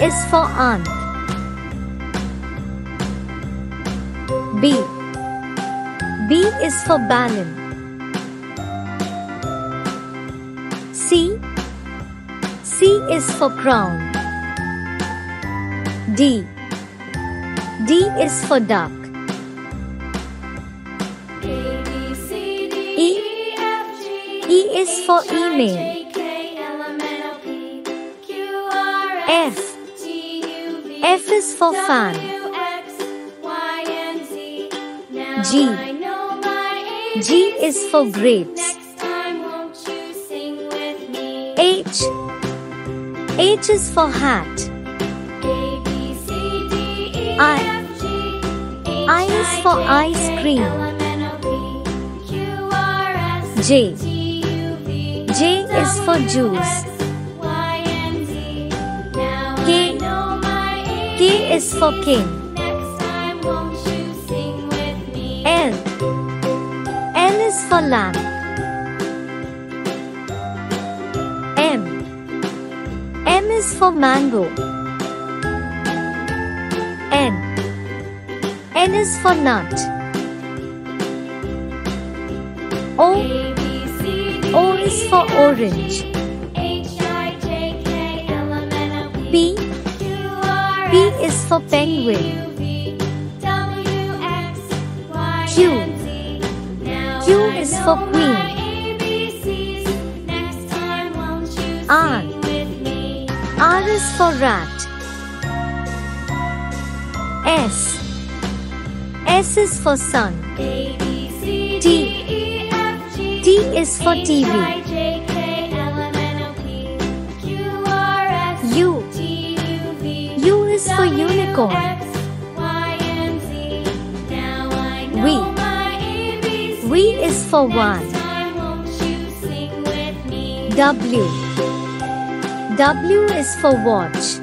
is for aunt. B. B is for balloon. C. C is for crown. D. D is for duck. E. E is for email. F. F is for fan. G. G is for grapes. H. H is for hat. I is for ice cream. J. J is for juice. K. K is for king. L. L is for lamp. M. M is for mango. N. N is for nut. O. O is for orange. P. P is for penguin. Q. Q is for queen. R. R is for rat. S. S is for sun. T. T is for TV. U. U is for unicorn. V. V is for one. W. W is for watch.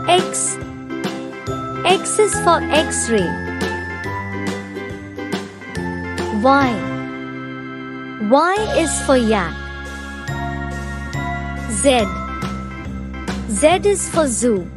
X. X is for X-ray. Y. Y is for yak. Z. Z is for zoo.